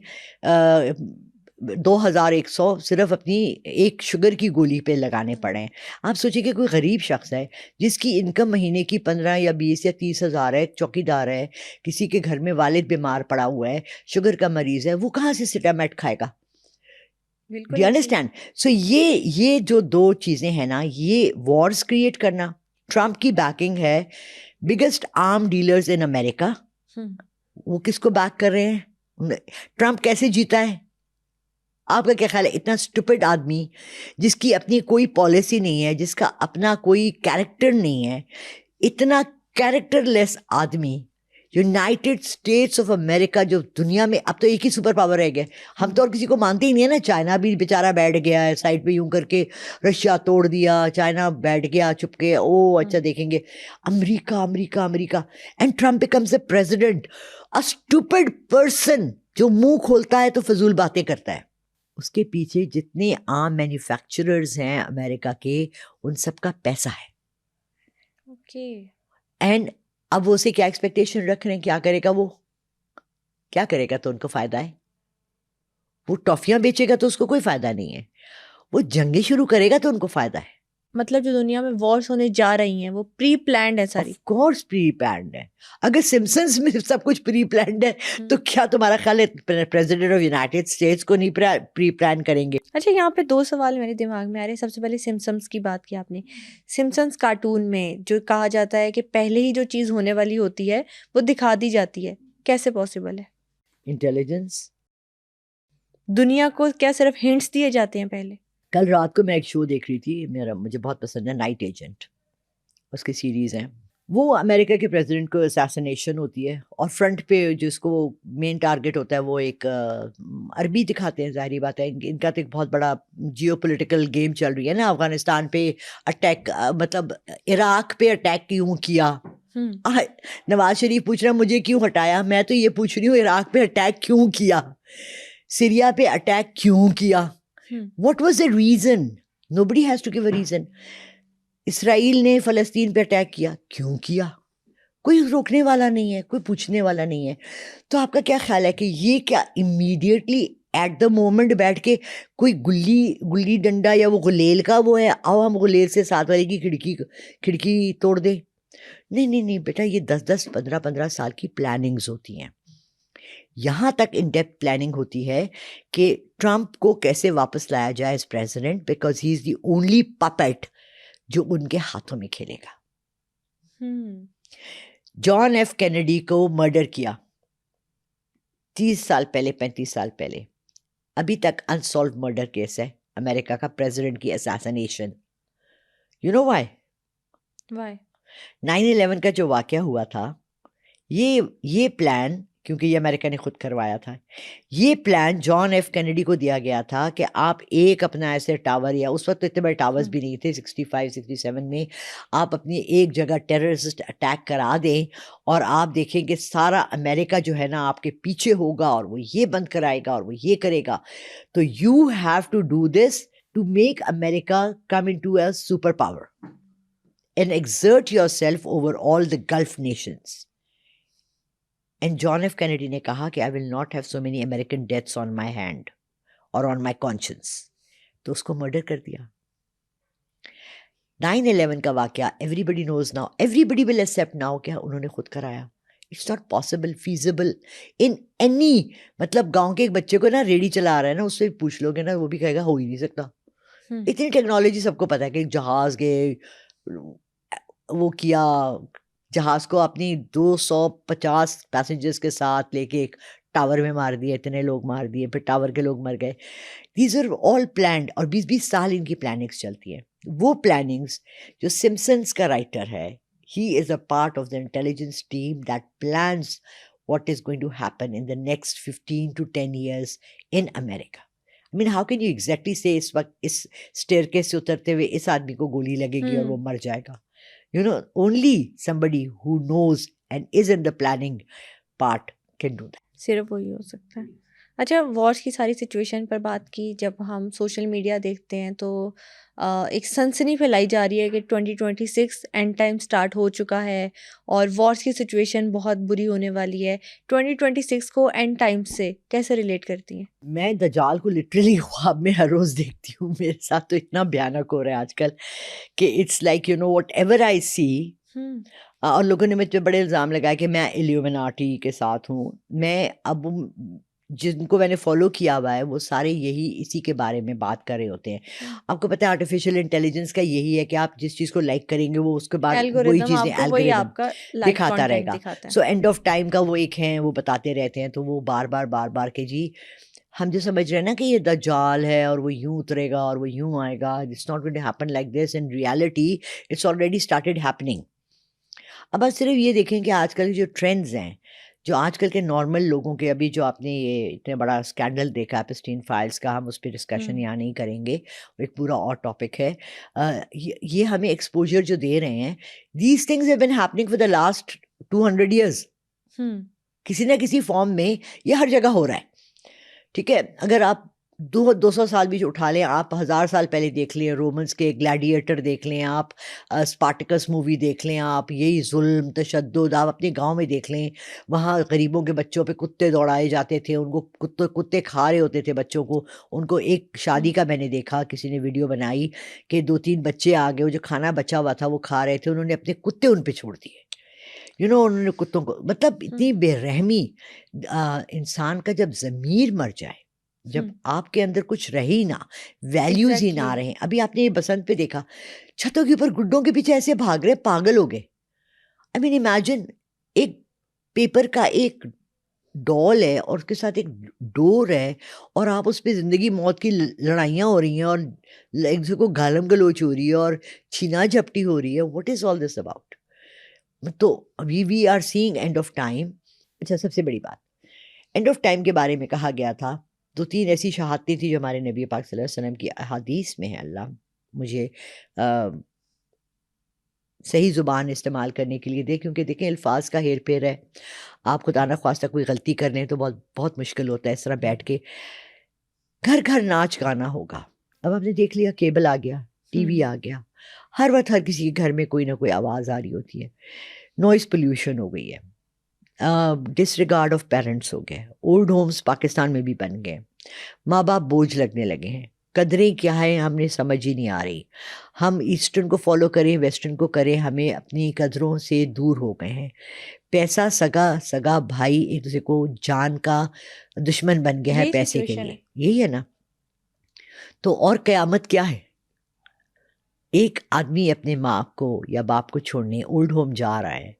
2100 صرف اپنی ایک شوگر کی گولی پہ لگانے پڑے ہیں. آپ سوچیں کہ کوئی غریب شخص ہے جس کی انکم مہینے کی 15 یا 20 یا 30 ہزار ہے، چوکی دار ہے، کسی کے گھر میں والد بیمار پڑا ہوا ہے، شوگر کا مریض ہے، وہ کہاں سے سٹامیٹ کھائے گا؟ Do you understand? سو یہ جو 2 چیزیں ہیں نا، یہ وارز کریٹ کرنا. ٹرمپ کی بیکنگ ہے biggest arm dealers in America. وہ کس کو بیک کر رہے ہیں؟ ٹرمپ کیسے جیتا ہے؟ آپ کا کیا خیال ہے؟ اتنا اسٹوپڈ آدمی جس کی اپنی کوئی پالیسی نہیں ہے، جس کا اپنا کوئی کیریکٹر نہیں ہے، اتنا کیریکٹر لیس آدمی. یونائٹڈ اسٹیٹس آف امریکہ جو دنیا میں اب تو ایک ہی سپر پاور رہ گیا. ہم تو اور کسی کو مانتے ہی نہیں ہے نا. چائنا بھی بیچارہ بیٹھ گیا ہے سائڈ پہ یوں کر کے، رشیا توڑ دیا، چائنا بیٹھ گیا چھپ کے، او اچھا دیکھیں گے. America America America. And Trump becomes a president, a stupid person جو منہ کھولتا ہے تو فضول باتیں کرتا ہے. اس کے پیچھے جتنے عام مینوفیکچررز ہیں امریکہ کے، ان سب کا پیسہ ہے. اینڈ اب وہ اسے کیا ایکسپیکٹیشن رکھ رہے ہیں؟ کیا کرے گا؟ وہ کیا کرے گا تو ان کو فائدہ ہے؟ وہ ٹافیاں بیچے گا تو اس کو کوئی فائدہ نہیں ہے. وہ جنگیں شروع کرے گا تو ان کو فائدہ ہے. مطلب جو دنیا میں وارز ہونے جا رہی ہیں وہ پری پلانڈ ہے ساری. آف کورس پری پلانڈ ہے. اگر سمپسنز میں سب کچھ پری پلانڈ ہے تو کیا تمہارا خیال ہے پریزیڈنٹ آف یونائٹڈ اسٹیٹس کو نہیں پری پلان کریں گے؟ اچھا یہاں پہ 2 سوال میرے دماغ میں آ رہے ہیں. سب سے پہلے سمپسنز کی بات کی آپ نے. سمپسنز کارٹون میں جو کہا جاتا ہے کہ پہلے ہی جو چیز ہونے والی ہوتی ہے وہ دکھا دی جاتی ہے، کیسے پاسبل ہے؟ انٹیلیجنس. دنیا کو کیا صرف ہنٹس دیے جاتے ہیں پہلے؟ کل رات کو میں ایک شو دیکھ رہی تھی، مجھے بہت پسند ہے، نائٹ ایجنٹ، اس کی سیریز ہیں. وہ امریکہ کے پریزیڈنٹ کو اسیسنیشن ہوتی ہے اور فرنٹ پہ جس کو مین ٹارگٹ ہوتا ہے وہ ایک عربی دکھاتے ہیں. ظاہری بات ہے ان کا تو ایک بہت بڑا جیو پولیٹیکل گیم چل رہی ہے نا. افغانستان پہ اٹیک، مطلب عراق پہ اٹیک کیوں کیا؟ نواز شریف پوچھ رہا ہے مجھے کیوں ہٹایا. میں تو یہ پوچھ رہی ہوں عراق پہ اٹیک کیوں کیا، سیریا پہ اٹیک کیوں کیا؟ What was the reason? Nobody has to give a reason. اسرائیل نے فلسطین پہ اٹیک کیا، کیوں کیا؟ کوئی روکنے والا نہیں ہے، کوئی پوچھنے والا نہیں ہے. تو آپ کا کیا خیال ہے کہ یہ کیا امیڈیٹلی ایٹ دا مومنٹ بیٹھ کے کوئی گلی ڈنڈا یا وہ غلیل کا وہ ہے، آؤ ہم غلیل سے 7 والے کی کھڑکی توڑ دیں؟ نہیں بیٹا، یہ 10 15 سال کی پلاننگز ہوتی ہیں. یہاں تک ان ڈیپتھ پلاننگ ہوتی ہے کہ ٹرمپ کو کیسے واپس لایا جائے as president, because he is the only puppet جو ان کے ہاتھوں میں کھیلے گا. جان ایف کینیڈی کو مرڈر کیا 30 سال پہلے، 35 سال پہلے، ابھی تک انسالوڈ مرڈر کیس ہے امریکہ کا، پریزیڈنٹ کی اساسینیشن. You know Y? 9/11 کا جو واقعہ ہوا تھا، یہ پلان کیونکہ یہ امریکہ نے خود کروایا تھا. یہ پلان جان ایف کینیڈی کو دیا گیا تھا کہ آپ ایک اپنا ایسے ٹاور, یا اس وقت تو اتنے بڑے ٹاورز بھی نہیں تھے 65 67 میں, آپ اپنی ایک جگہ ٹیررسٹ اٹیک کرا دیں اور آپ دیکھیں کہ سارا امریکہ جو ہے نا آپ کے پیچھے ہوگا اور وہ یہ بند کرائے گا اور وہ یہ کرے گا. تو you have to do this to make America come into a super power and exert yourself over all the Gulf nations. And John F Kennedy نے کہا کہ I will not have so many American deaths on my hand اور on my conscience. تو اس کو murder کر دیا. 9/11 کا واقعہ everybody knows now, everybody will accept now کہ انہوں نے خود کرایا. It's not possible feasible in any, مطلب گاؤں کے ایک بچے کو نا ریڈی چلا رہا ہے نا, اس سے پوچھ لو گے نا وہ بھی کہے گا ہو ہی نہیں سکتا. اتنی ٹیکنالوجی سب کو پتا ہے کہ جہاز گئے, وہ کیا, جہاز کو اپنی 250 پیسنجرز کے ساتھ لے کے ایک ٹاور میں مار دیے, اتنے لوگ مار دیے, پھر ٹاور کے لوگ مر گئے. دیز آر آل پلانڈ, اور 20 سال ان کی پلاننگس چلتی ہیں. وہ پلاننگس جو سمپسنس کا رائٹر ہے, he is a part of the intelligence team that plans what is going to happen in the next 15 to 10 years in America. I mean, how can you exactly say اس وقت اس staircase سے اترتے ہوئے اس آدمی کو گولی لگے گی اور وہ مر جائے گا؟ You know, only somebody who knows and is in the planning part can do that. صرف وہی ہو سکتا ہے. اچھا, وارس کی ساری سچویشن پر بات کی. جب ہم سوشل میڈیا دیکھتے ہیں تو ایک سنسنی پھیلائی جا رہی ہے کہ 2026 اینڈ ٹائم سٹارٹ ہو چکا ہے اور وارس کی سچویشن بہت بری ہونے والی ہے. 2026 کو اینڈ ٹائم سے کیسے ریلیٹ کرتی ہیں؟ میں دجال کو لٹرلی خواب میں ہر روز دیکھتی ہوں. میرے ساتھ تو اتنا بھیانک ہو رہا ہے آج کل کہ it's like you know whatever I see. اور لوگوں نے مجھ پہ بڑے الزام لگائے کہ میں ایلیومیناٹی کے ساتھ ہوں. میں اب جن کو میں نے فالو کیا ہوا ہے وہ سارے یہی اسی کے بارے میں بات کر رہے ہوتے ہیں. آپ کو پتہ ہے آرٹیفیشیل انٹیلیجنس کا یہی ہے کہ آپ جس چیز کو لائک کریں گے وہ اس کے بعد وہی چیزیں الگورتھم دکھاتا رہے گا. سو اینڈ آف ٹائم کا وہ ایک ہیں, وہ بتاتے رہتے ہیں, تو وہ بار بار کہ جی ہم جو سمجھ رہے ہیں نا کہ یہ دجال ہے اور وہ یوں اترے گا اور وہ یوں آئے گا, it's not going to happen like this. In reality it's already started happening. اب آپ صرف یہ دیکھیں کہ آج کل جو ٹرینڈز ہیں, جو آج کل کے نارمل لوگوں کے, ابھی جو آپ نے یہ اتنے بڑا اسکینڈل دیکھا ایپسٹین فائلز کا, ہم اس پہ ڈسکشن یہاں نہیں کریں گے, ایک پورا اور ٹاپک ہے. یہ ہمیں ایکسپوجر جو دے رہے ہیں, these things have been happening for the last 200 years. کسی نہ کسی فارم میں یہ ہر جگہ ہو رہا ہے. ٹھیک ہے, اگر آپ 200 سال بھی جو اٹھا لیں, آپ 1000 سال پہلے دیکھ لیں, رومنس کے گلیڈیٹر دیکھ لیں, آپ اسپارٹیکس مووی دیکھ لیں, آپ یہی ظلم تشدد آپ اپنے گاؤں میں دیکھ لیں. وہاں غریبوں کے بچوں پہ کتے دوڑائے جاتے تھے, ان کو کتے کھا رہے ہوتے تھے بچوں کو. ان کو ایک شادی کا میں نے دیکھا, کسی نے ویڈیو بنائی کہ 2-3 بچے آ گئے, وہ جو کھانا بچا ہوا تھا وہ کھا رہے تھے, انہوں نے اپنے کتے ان پہ چھوڑ دیے. انہوں نے کتوں کو, مطلب اتنی بے رحمی. انسان کا جب ضمیر مر جائے, جب آپ کے اندر کچھ رہی نہ, ویلیوز ہی نہ رہیں. ابھی آپ نے یہ بسنت پہ دیکھا, چھتوں کے اوپر گڈوں کے پیچھے ایسے بھاگ رہے, پاگل ہو گئے. آئی مین امیجن, ایک پیپر کا ایک ڈال ہے اور اس کے ساتھ ایک ڈور ہے, اور آپ اس پہ زندگی موت کی لڑائیاں ہو رہی ہیں, اور ایک دوسرے کو گالم گلوچ ہو رہی ہے, اور چھینا جھپٹی ہو رہی ہے. What is all this about? تو ابھی we are seeing end of time. اچھا, سب سے بڑی بات, اینڈ آف ٹائم کے بارے میں کہا گیا تھا 2-3 ایسی شہادتیں تھیں جو ہمارے نبی پاک صلی اللہ علیہ وسلم کی احادیث میں ہے. اللہ مجھے صحیح زبان استعمال کرنے کے لیے دے, کیونکہ دیکھیں الفاظ کا ہیر پھیر ہے. آپ خدا نہ خواستہ کوئی غلطی کر لیں تو بہت مشکل ہوتا ہے اس طرح بیٹھ کے. گھر گھر ناچ گانا ہوگا. اب آپ نے دیکھ لیا, کیبل آ گیا, ٹی وی آ گیا, ہر وقت ہر کسی کے گھر میں کوئی نہ کوئی آواز آ رہی ہوتی ہے. نوائز پولیوشن ہو گئی ہے, ڈس ریگارڈ آف پیرنٹس ہو گئے, اولڈ ہومز پاکستان میں بھی بن گئے, ماں باپ بوجھ لگنے لگے ہیں. قدریں کیا ہیں ہم نے سمجھ ہی نہیں آ رہی. ہم ایسٹرن کو فالو کریں, ویسٹرن کو کریں, ہمیں اپنی قدروں سے دور ہو گئے ہیں. پیسہ سگا بھائی ایک دوسرے کو جان کا دشمن بن گیا ہے پیسے کے لیے. یہی ہے نا. تو اور قیامت کیا ہے؟ ایک آدمی اپنے ماں کو یا باپ کو چھوڑنے اولڈ ہوم جا رہا ہے,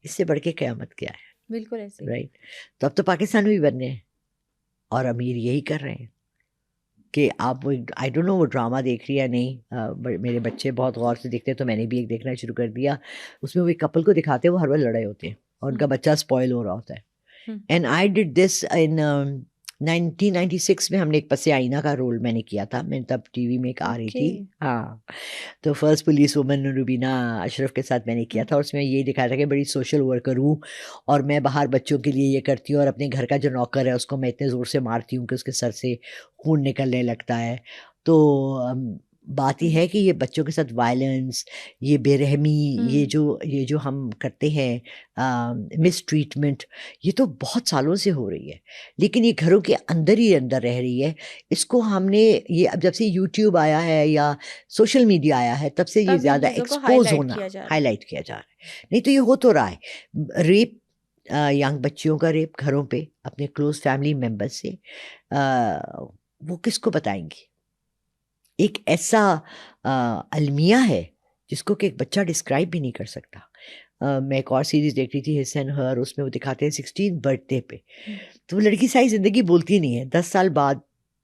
اس سے بڑھ کے قیامت کیا ہے؟ بالکل ایسے, رائٹ. تو اب تو پاکستان میں بھی بننے ہیں, اور امیر یہی کر رہے ہیں کہ آپ وہ آئی ڈونٹ نو وہ ڈرامہ دیکھ رہی یا نہیں. میرے بچے بہت غور سے دیکھتے ہیں, تو میں نے بھی ایک دیکھنا شروع کر دیا. اس میں وہ ایک کپل کو دکھاتے ہیں, وہ ہر وقت لڑائی ہوتے ہیں اور ان کا بچہ اسپوائل ہو رہا ہوتا ہے. اینڈ آئی ڈڈ دس ان 1996 میں. ہم نے ایک پس آئینہ کا رول میں نے کیا تھا. میں تب ٹی وی میں ایک آ رہی تھی. ہاں, تو فرسٹ پولیس وومن روبینہ اشرف کے ساتھ میں نے کیا تھا. اس میں یہ دکھایا تھا کہ بڑی سوشل ورکر ہوں اور میں باہر بچوں کے لیے یہ کرتی ہوں, اور اپنے گھر کا جو نوکر ہے اس کو میں اتنے زور سے مارتی ہوں کہ اس کے سر سے خون نکلنے لگتا ہے. تو بات یہ ہے کہ یہ بچوں کے ساتھ وائلنس, یہ بے رحمی, یہ جو ہم کرتے ہیں مس ٹریٹمنٹ, یہ تو بہت سالوں سے ہو رہی ہے, لیکن یہ گھروں کے اندر ہی اندر رہ رہی ہے. اس کو ہم نے یہ اب جب سے یوٹیوب آیا ہے یا سوشل میڈیا آیا ہے تب سے یہ زیادہ ایکسپوز ہونا, ہائی لائٹ کیا جا رہا ہے. نہیں تو یہ ہو تو رہا ہے. ریپ, ینگ بچیوں کا ریپ گھروں پہ اپنے کلوز فیملی ممبر سے, وہ کس کو بتائیں گی؟ ایک ایسا المیہ ہے جس کو کہ ایک بچہ ڈسکرائب بھی نہیں کر سکتا. میں ایک اور سیریز دیکھ رہی تھی ہس اینڈ ہر, اس میں وہ دکھاتے ہیں 16 برتھ ڈے پہ, تو وہ لڑکی ساری زندگی بولتی نہیں ہے. 10 سال بعد,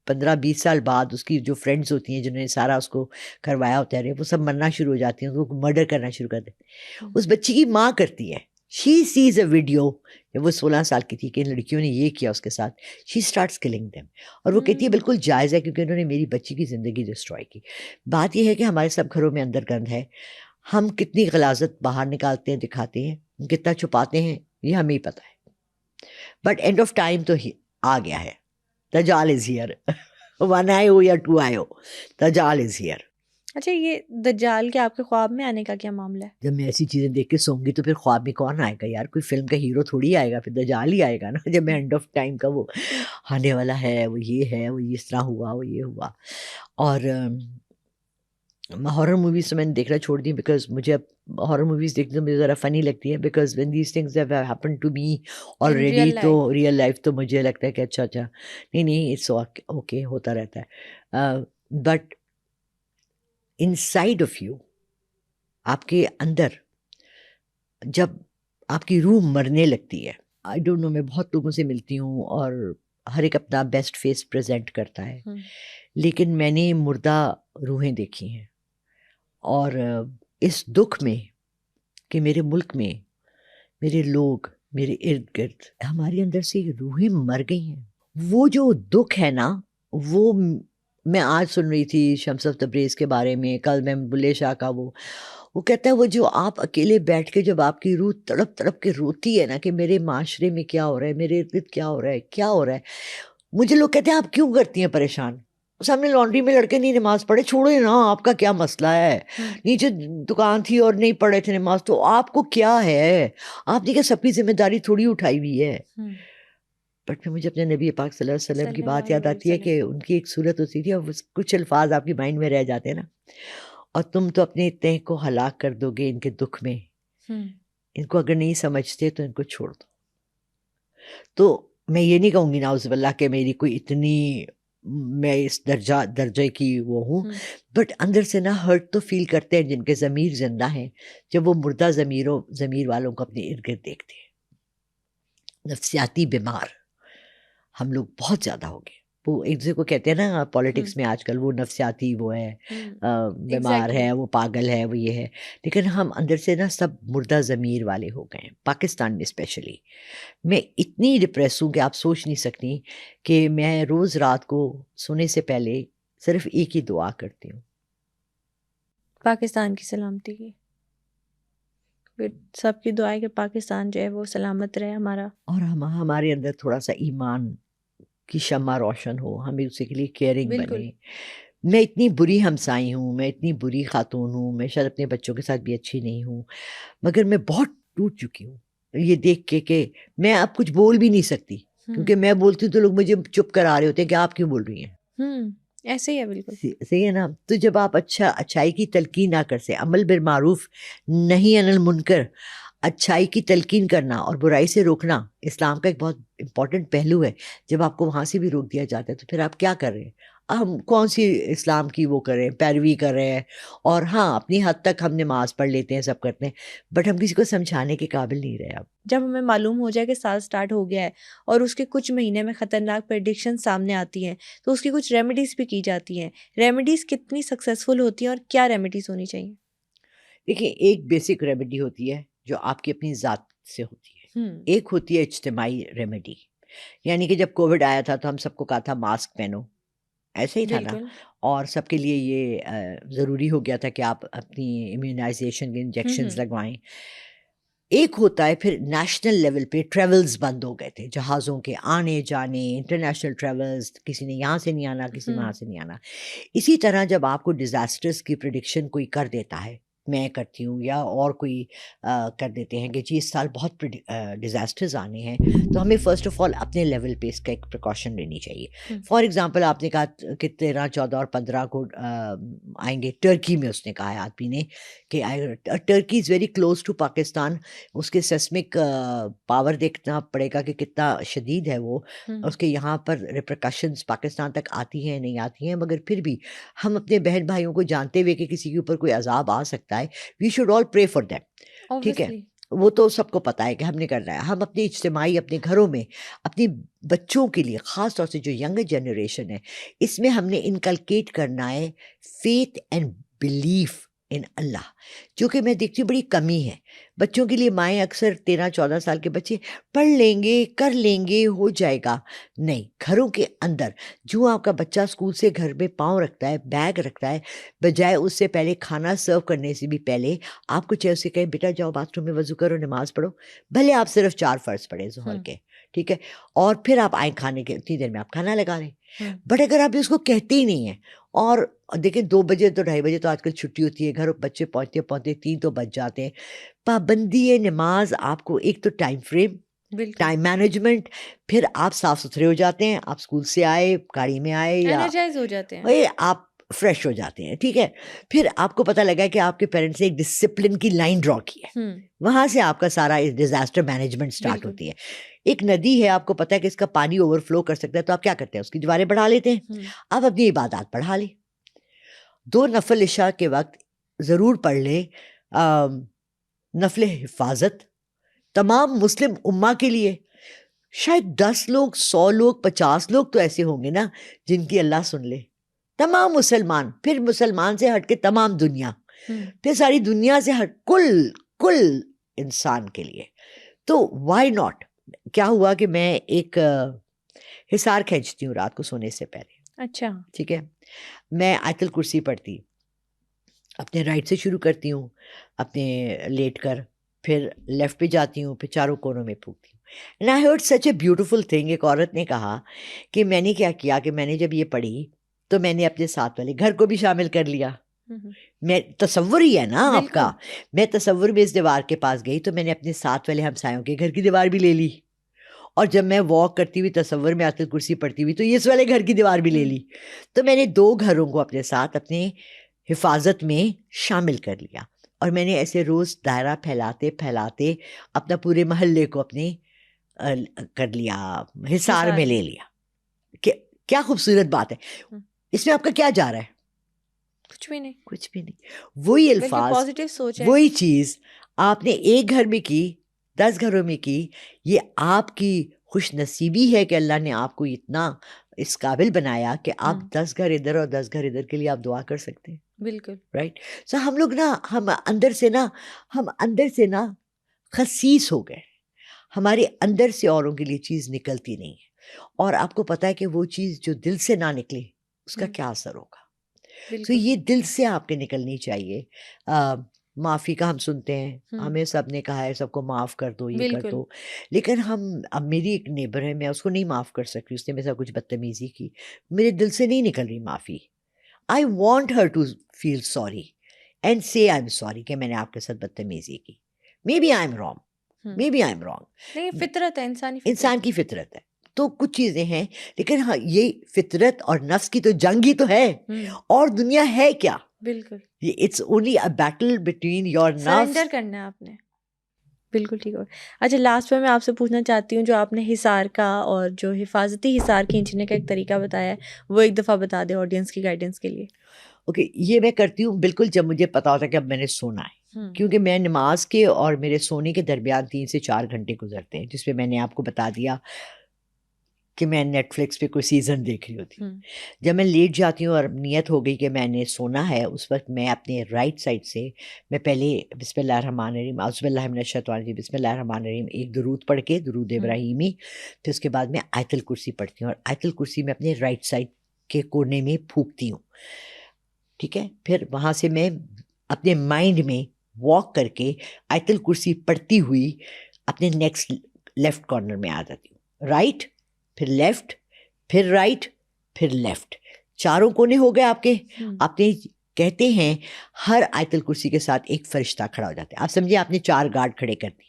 15-20 سال بعد اس کی جو فرینڈز ہوتی ہیں جنہوں نے سارا اس کو کروایا ہوتا ہے, وہ سب مرنا شروع ہو جاتی ہیں, وہ مرڈر کرنا شروع کر دیتے ہیں. اس بچی کی ماں کرتی ہے, شی سیز اے ویڈیو جب وہ 16 سال کی تھی کہ ان لڑکیوں نے یہ کیا اس کے ساتھ, شی اسٹارٹس کلنگ دیم, اور وہ کہتی ہے بالکل جائز ہے کیونکہ انہوں نے میری بچی کی زندگی ڈسٹرائے کی. بات یہ ہے کہ ہمارے سب گھروں میں اندر گند ہے. ہم کتنی غلاظت باہر نکالتے ہیں, دکھاتے ہیں, کتنا چھپاتے ہیں, یہ ہمیں ہی پتہ ہے. بٹ اینڈ آف ٹائم تو آ گیا ہے. دجال از ہیئر. 1 آئے ہو یا 2 آئے ہو, دجال از ہیئر. اچھا, یہ دجال کے آپ کے خواب میں آنے کا کیا معاملہ ہے؟ جب میں ایسی چیزیں دیکھ کے سوں گی تو پھر خواب میں کون آئے گا یار؟ کوئی فلم کا ہیرو تھوڑی آئے گا, پھر دجال ہی آئے گا نا. جب میں اینڈ آف ٹائم کا وہ آنے والا ہے, وہ یہ ہے, وہ اس طرح ہوا, وہ یہ ہوا. اور ہارر موویز تو میں نے دیکھنا چھوڑ دی, بیکاز مجھے اب ہارر موویز دیکھنے تو مجھے ذرا فنی لگتی ہے, because when these things have happen to me already, تو ریئل لائف تو مجھے لگتا ہے کہ اچھا نہیں اٹس اوکے, ہوتا رہتا ہے. But in side of you, آپ کے اندر جب آپ کی روح مرنے لگتی ہے, آئی ڈونٹ نو, میں بہت لوگوں سے ملتی ہوں اور ہر ایک اپنا بیسٹ فیس پریزنٹ کرتا ہے, لیکن میں نے مردہ روحیں دیکھی ہیں. اور اس دکھ میں کہ میرے ملک میں میرے لوگ, میرے ارد گرد, ہمارے اندر سے روحیں مر گئی ہیں. وہ جو دکھ ہے نا, وہ میں آج سن رہی تھی شمس تبریز کے بارے میں, کل میں بلے شاہ کا, وہ کہتا ہے وہ جو آپ اکیلے بیٹھ کے جب آپ کی روح تڑپ تڑپ کے روتی ہے نا کہ میرے معاشرے میں کیا ہو رہا ہے, میرے ارد گرد کیا ہو رہا ہے, کیا ہو رہا ہے. مجھے لوگ کہتے ہیں آپ کیوں کرتی ہیں پریشان, سامنے لانڈری میں لڑکے نہیں نماز پڑھے, چھوڑے نا, آپ کا کیا مسئلہ ہے. نیچے دکان تھی اور نہیں پڑھے تھے نماز, تو آپ کو کیا ہے, آپ نے کیا سب کی ذمہ داری تھوڑی اٹھائی ہوئی ہے. بٹ پھر مجھے اپنے نبی پاک صلی اللہ علیہ وسلم کی بات یاد آتی ہے کہ ان کی ایک صورت ہوتی تھی, اور کچھ الفاظ آپ کی مائنڈ میں رہ جاتے ہیں نا, اور تم تو اپنے تہ کو ہلاک کر دو گے ان کے دکھ میں, ان کو اگر نہیں سمجھتے تو ان کو چھوڑ دو. تو میں یہ نہیں کہوں گی نعوذ باللہ کہ میری کوئی اتنی, میں اس درجے کی وہ ہوں, بٹ اندر سے نا ہرٹ تو فیل کرتے ہیں جن کے ضمیر زندہ ہیں, جب وہ مردہ ضمیر والوں کو اپنے ارد گرد دیکھتے ہیں. نفسیاتی بیمار ہم لوگ بہت زیادہ ہو گئے. وہ ایک دوسرے کو کہتے ہیں نا پالیٹکس میں آج کل, وہ نفسیاتی وہ ہے, بیمار ہے, وہ پاگل ہے, وہ یہ ہے, لیکن ہم اندر سے نا سب مردہ ضمیر والے ہو گئے ہیں, پاکستان میں اسپیشلی. میں اتنی ڈپریس ہوں کہ آپ سوچ نہیں سکتی کہ میں روز رات کو سونے سے پہلے صرف ایک ہی دعا کرتی ہوں, پاکستان کی سلامتی کی. سب کی دعا ہے کہ پاکستان جو ہے وہ سلامت رہے ہمارا, اور ہمارے اندر تھوڑا سا ایمان کی شمع روشن ہو, ہمیں اسی کے لیے کیئرنگ بنے. میں اتنی بری ہمسائی ہوں, میں اتنی بری خاتون ہوں, میں شاید اپنے بچوں کے ساتھ بھی اچھی نہیں ہوں, مگر میں بہت ٹوٹ چکی ہوں یہ دیکھ کے کہ میں اب کچھ بول بھی نہیں سکتی, کیونکہ میں بولتی ہوں تو لوگ مجھے چپ کرا رہے ہوتے ہیں کہ آپ کیوں بول رہی ہیں. ایسے ہی ہے, بالکل صحیح ہے نا. تو جب آپ اچھائی کی تلقین نہ کر سے, عمل بالمعروف نہیں عن المنکر, اچھائی کی تلقین کرنا اور برائی سے روکنا اسلام کا ایک بہت امپورٹنٹ پہلو ہے. جب آپ کو وہاں سے بھی روک دیا جاتا ہے تو پھر آپ کیا کر رہے ہیں؟ ہم کون سی اسلام کی وہ کر رہے ہیں, پیروی کر رہے ہیں, اور ہاں اپنی حد تک ہم نماز پڑھ لیتے ہیں, سب کرتے ہیں, بٹ ہم کسی کو سمجھانے کے قابل نہیں رہے. اب جب ہمیں معلوم ہو جائے کہ سال سٹارٹ ہو گیا ہے اور اس کے کچھ مہینے میں خطرناک پریڈکشن سامنے آتی ہیں, تو اس کی کچھ ریمیڈیز بھی کی جاتی ہیں. ریمیڈیز کتنی سکسیزفل ہوتی ہیں اور کیا ریمیڈیز ہونی چاہیے؟ دیکھیے, ایک بیسک ریمیڈی ہوتی ہے جو آپ کی اپنی ذات سے ہوتی ہے, ایک ہوتی ہے اجتماعی ریمیڈی، یعنی کہ جب کووڈ آیا تھا تو ہم سب کو کہا تھا ماسک پہنو، ایسے ہی تھا نا، اور سب کے لیے یہ ضروری ہو گیا تھا کہ آپ اپنی امیونائزیشن کے انجیکشنز لگوائیں۔ ایک ہوتا ہے پھر نیشنل لیول پہ ٹریولز بند ہو گئے تھے، جہازوں کے آنے جانے، انٹرنیشنل ٹریولز، کسی نے یہاں سے نہیں آنا، کسی وہاں سے نہیں آنا۔ اسی طرح جب آپ کو ڈیزاسٹرز کی پریڈکشن کوئی کر دیتا ہے، میں کرتی ہوں یا اور کوئی کر دیتے ہیں کہ جی اس سال بہت ڈیزاسٹرز آنے ہیں، تو ہمیں فرسٹ آف آل اپنے لیول پہ اس کا ایک پریکاشن لینی چاہیے۔ فار ایگزامپل آپ نے کہا کہ 13، 14 اور 15 کو آئیں گے، ٹرکی میں اس نے کہا ہے آدمی نے کہ Turkey is very close to Pakistan, اس کے سیسمک پاور دیکھنا پڑے گا کہ کتنا شدید ہے وہ، اس کے یہاں پر ریپریکاشنز پاکستان تک آتی ہیں نہیں آتی ہیں، مگر پھر بھی ہم اپنے بہن بھائیوں کو جانتے ہوئے کہ کسی کے اوپر کوئی عذاب آ سکتا ہے، we should all pray for them, ٹھیک ہے؟ وہ تو سب کو پتہ ہے کہ ہم نے کرنا ہے۔ ہم اپنی اجتماعی اپنے گھروں میں اپنی بچوں کے لیے، خاص طور سے جو ینگر جنریشن ہے، اس میں ہم نے انکلکیٹ کرنا ہے فیتھ اینڈ بلیف ان اللہ، جو کہ میں دیکھتی ہوں بڑی کمی ہے بچوں کے لیے۔ مائیں اکثر 13، 14 سال کے بچے پڑھ لیں گے، کر لیں گے، ہو جائے گا، نہیں، گھروں کے اندر جو آپ کا بچہ اسکول سے گھر میں پاؤں رکھتا ہے، بیگ رکھتا ہے، بجائے اس سے پہلے کھانا سرو کرنے سے بھی پہلے آپ کو چاہے اسے کہیں بیٹا جاؤ باتھ روم میں وضو کرو، نماز پڑھو، بھلے آپ صرف 4 فرض پڑھیں ظہر کے، ٹھیک ہے، اور پھر آپ آئیں کھانے کے، اتنی دیر میں آپ کھانا لگا لیں۔ بٹ اگر آپ اس کو کہتے ہی نہیں ہیں، اور دیکھیں 2 بجے تو 2:30 بجے تو آج کل چھٹی ہوتی ہے، گھر بچے پہنچتے پہنچتے 3 تو بج جاتے ہیں۔ پابندی نماز، آپ کو ایک تو ٹائم فریم، ٹائم مینجمنٹ، پھر آپ صاف ستھرے ہو جاتے ہیں، آپ اسکول سے آئے، گاڑی میں آئے، یا انرجائز ہو جاتے ہیں، آپ فریش ہو جاتے ہیں، ٹھیک ہے۔ پھر آپ کو پتہ لگا کہ آپ کے پیرنٹس نے ایک ڈسپلن کی لائن ڈرا کی ہے، وہاں سے آپ کا سارا ڈیزاسٹر مینجمنٹ سٹارٹ ہوتی ہے۔ ایک ندی ہے، آپ کو پتہ ہے کہ اس کا پانی اوور فلو کر سکتا ہے، تو آپ کیا کرتے ہیں؟ اس کی دیواریں بڑھا لیتے ہیں، آپ اپنی عبادات بڑھا لیں، 2 نفل عشاء کے وقت ضرور پڑھ لیں، نفل حفاظت تمام مسلم امہ کے لیے۔ شاید 10 لوگ، 100 لوگ، 50 لوگ تو ایسے ہوں گے نا جن کی اللہ سن لے، تمام مسلمان، پھر مسلمان سے ہٹ کے تمام دنیا، پھر ساری دنیا سے ہٹ کل انسان کے لیے۔ تو وائی ناٹ؟ کیا ہوا کہ میں ایک حصار کھینچتی ہوں رات کو سونے سے پہلے، اچھا ٹھیک ہے، میں آیت الکرسی پڑھتی، اپنے رائٹ سے شروع کرتی ہوں، اپنے لیٹ کر، پھر لیفٹ پہ جاتی ہوں، پھر چاروں کونوں میں پھونکتی ہوں۔ And I heard such a beautiful thing, ایک عورت نے کہا کہ میں نے کیا کیا کہ میں نے جب یہ پڑھی تو میں نے اپنے ساتھ والے گھر کو بھی شامل کر لیا۔ میں تصور ہی ہے نا آپ کا، میں تصور میں اس دیوار کے پاس گئی تو میں نے اپنے ساتھ والے ہمسایوں کے گھر کی دیوار بھی لے لی، اور جب میں واک کرتی ہوئی تصور میں آیت الکرسی پڑھتی ہوئی تو اس والے گھر کی دیوار بھی لے لی۔ تو میں نے 2 گھروں کو اپنے ساتھ اپنے حفاظت میں شامل کر لیا، اور میں نے ایسے روز دائرہ پھیلاتے پھیلاتے اپنا پورے محلے کو اپنے کر لیا، حصار میں لے لیا۔ کیا خوبصورت بات ہے، اس میں آپ کا کیا جا رہا ہے؟ کچھ بھی نہیں۔ وہی الفاظ، پازیٹیو سوچ ہے، وہی چیز آپ نے ایک گھر میں کی، 10 گھروں میں کی، یہ آپ کی خوش نصیبی ہے کہ اللہ نے آپ کو اتنا اس قابل بنایا کہ آپ 10 گھر ادھر اور 10 گھر ادھر کے لیے آپ دعا کر سکتے ہیں، بالکل رائٹ۔ سو ہم لوگ نا، ہم اندر سے نا خسیس ہو گئے، ہمارے اندر سے اوروں کے لیے چیز نکلتی نہیں ہے، اور آپ کو پتہ ہے کہ وہ چیز جو دل سے نہ نکلے اس کا کیا اثر ہوگا۔ تو یہ دل سے آپ کے نکلنی چاہیے۔ معافی کا ہم سنتے ہیں، ہمیں سب نے کہا ہے سب کو معاف کر دو، یہ کر دو، لیکن اب میری ایک نیبر ہے، میں اس کو نہیں معاف کر سکتی، اس نے میرے ساتھ کچھ بدتمیزی کی، میرے دل سے نہیں نکل رہی معافی۔ I want her to feel sorry and say I M sorry کہ میں نے آپ کے ساتھ بدتمیزی کی، maybe I am wrong, فطرت ہے، انسان کی فطرت ہے۔ تو کچھ چیزیں ہیں، لیکن ہاں یہ فطرت اور نفس کی تو جنگ ہی تو ہے، اور دنیا ہے کیا؟ بالکل، it's only a battle between your نفس، سرنڈر کرنا ہے آپ نے، بالکل ٹھیک ہو۔ اچھا، لاسٹ میں آپ سے پوچھنا چاہتی ہوں، جو آپ نے حصار کا اور جو حفاظتی حصار کھینچنے کا ایک طریقہ بتایا ہے، وہ ایک دفعہ بتا دیں آڈینس کی گائیڈنس کے لیے۔ اوکے، یہ میں کرتی ہوں بالکل جب مجھے پتا ہوتا ہے کہ اب میں نے سونا ہے، کیونکہ میں نماز کے اور میرے سونے کے درمیان 3 سے 4 گھنٹے گزرتے ہیں، جس میں میں نے آپ کو بتا دیا کہ میں نیٹ فلکس پہ کوئی سیزن دیکھ رہی ہوتی ہوں. جب میں لیٹ جاتی ہوں اور نیت ہو گئی کہ میں نے سونا ہے، اس وقت میں اپنے رائٹ سائڈ سے میں پہلے بسم اللہ الرحمن الرحیم اعوذ باللہ من الشیطان الرجیم بسم اللہ الرحمن الرحیم ایک درود پڑھ کے، درود ابراہیمی، پھر اس کے بعد میں آیت الکرسی پڑھتی ہوں، اور آیت الکرسی میں اپنے رائٹ سائڈ کے کونے میں پھونکتی ہوں. ٹھیک ہے، پھر وہاں سے میں اپنے مائنڈ میں واک کر کے آیت الکرسی پڑھتی ہوئی اپنے نیکسٹ لیفٹ کارنر میں آ جاتی ہوں. رائٹ، پھر لیفٹ، پھر رائٹ، پھر لیفٹ، چاروں کونے ہو گئے آپ کے. آپ نے کہتے ہیں ہر آیت الکرسی کے ساتھ ایک فرشتہ کھڑا ہو جاتا ہے. آپ سمجھے آپ نے 4 گارڈ کھڑے کر دی.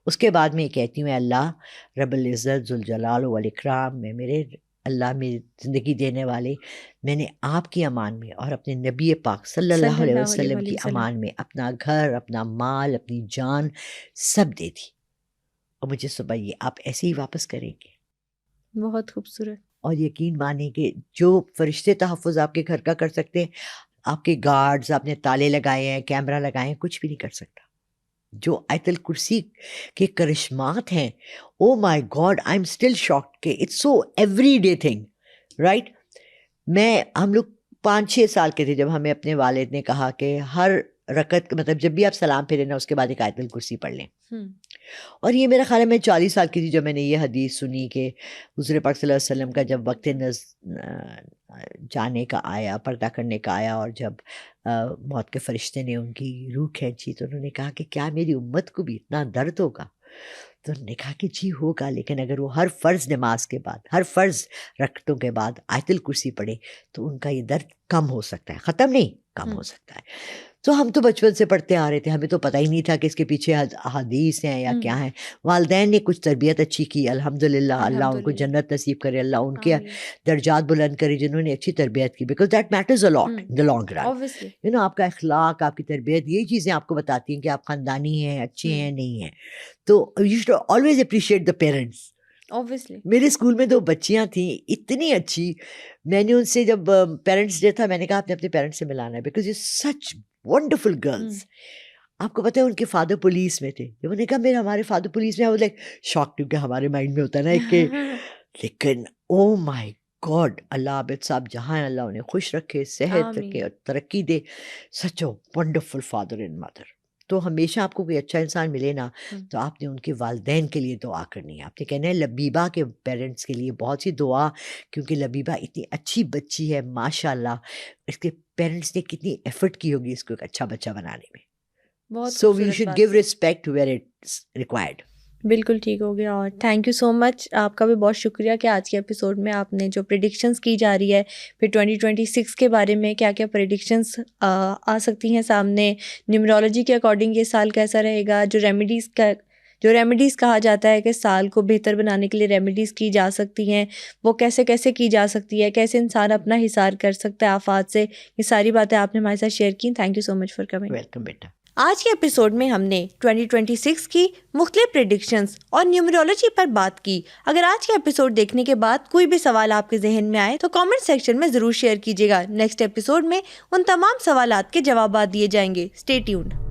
اس کے بعد میں یہ کہتی ہوں، اے اللہ رب العزت ذوالجلال والاکرام، میں میرے اللہ میری زندگی دینے والے، میں نے آپ کی امان میں اور اپنے نبی پاک صلی اللہ علیہ وسلم کی امان میں اپنا گھر، اپنا مال، اپنی جان سب دے دی، اور مجھے صبح یہ آپ ایسے ہی واپس کریں گے. بہت خوبصورت. اور یقین مانیں کہ جو فرشتے تحفظ آپ کے گھر کا کر سکتے ہیں، آپ کے گارڈز، آپ نے تالے لگائے ہیں، کیمرہ لگائے ہیں، کچھ بھی نہیں کر سکتا. جو آیت الکرسی کے کرشمات ہیں، oh my God, I am still shocked کہ it's so everyday thing, right. ہم لوگ 5-6 سال کے تھے جب ہمیں اپنے والد نے کہا کہ ہر رکعت مطلب جب بھی آپ سلام پھیریں نا، اس کے بعد ایک آیت الکرسی پڑھ لیں. اور یہ میرا خیال ہے میں 40 سال کی تھی جب میں نے یہ حدیث سنی کہ حضور پاک صلی اللہ علیہ وسلم کا جب وقت جانے کا آیا، پردہ کرنے کا آیا، اور جب موت کے فرشتے نے ان کی روح کھینچی، تو انہوں نے کہا کہ کیا میری امت کو بھی اتنا درد ہوگا؟ تو انہوں نے کہا کہ جی ہوگا، لیکن اگر وہ ہر فرض نماز کے بعد، ہر فرض رکعتوں کے بعد آیت الکرسی پڑھے تو ان کا یہ درد کم ہو سکتا ہے، ختم نہیں، کم ہو سکتا ہے. تو ہم تو بچپن سے پڑھتے آ رہے تھے، ہمیں تو پتہ ہی نہیں تھا کہ اس کے پیچھے احادیث ہیں یا کیا ہیں. والدین نے کچھ تربیت اچھی کی، الحمدللہ، اللہ ان کو جنت نصیب کرے، اللہ ان کے درجات بلند کرے جنہوں نے اچھی تربیت کی، because that matters a lot in the long run. آپ کا اخلاق، آپ کی تربیت، یہی چیزیں آپ کو بتاتی ہیں کہ آپ خاندانی ہیں، اچھے ہیں، نہیں ہیں. تو you should always appreciate the parents. میرے اسکول میں 2 بچیاں تھیں اتنی اچھی، میں نے ان سے جب پیرنٹس ڈے تھا، میں نے کہا آپ نے اپنے پیرنٹس سے ملانا ہے، because you such wonderful girls. آپ کو پتہ ہے ان کے فادر پولیس میں تھے. جب انہوں نے کہا ہمارے فادر پولیس میں، لائک شاک، کیونکہ ہمارے مائنڈ میں ہوتا ہے نا کہ لیکن او مائی گاڈ، اللہ عابد صاحب جہاں ہیں، اللہ انہیں خوش رکھے، صحت رکھے اور ترقی دے. Such a wonderful father and mother. تو ہمیشہ آپ کو کوئی اچھا انسان ملے نا، تو آپ نے ان کے والدین کے لیے دعا کرنی ہے. آپ نے کہنا ہے لبیبہ کے پیرنٹس کے لیے بہت سی دعا، کیونکہ لبیبہ اتنی اچھی بچی ہے ماشاء اللہ، اس کے پیرنٹس نے کتنی ایفرٹ کی ہوگی اس کو ایک اچھا بچہ بنانے میں. So we should give respect where it's required. بالکل ٹھیک ہو گیا. اور تھینک یو سو مچ، آپ کا بھی بہت شکریہ کہ آج کے ایپیسوڈ میں آپ نے جو پریڈکشنس کی جا رہی ہے، پھر 2026 کے بارے میں کیا کیا پریڈکشنس آ سکتی ہیں سامنے، نیومرولوجی کے اکارڈنگ یہ سال کیسا رہے گا، جو ریمیڈیز کہا جاتا ہے کہ سال کو بہتر بنانے کے لیے ریمیڈیز کی جا سکتی ہیں، وہ کیسے کیسے کی جا سکتی ہے، کیسے انسان اپنا حصار کر سکتا ہے آفات سے، یہ ساری باتیں آپ نے ہمارے ساتھ شیئر کی. Thank you so much for coming. Welcome بیٹا. آج کے ایپیسوڈ میں ہم نے 2026 کی مختلف پریڈکشنز اور نیومرولوجی پر بات کی. اگر آج کا ایپیسوڈ دیکھنے کے بعد کوئی بھی سوال آپ کے ذہن میں آئے تو کامنٹ سیکشن میں ضرور شیئر کیجیے گا. نیکسٹ ایپیسوڈ میں ان تمام سوالات کے جوابات دیے جائیں گے. Stay tuned.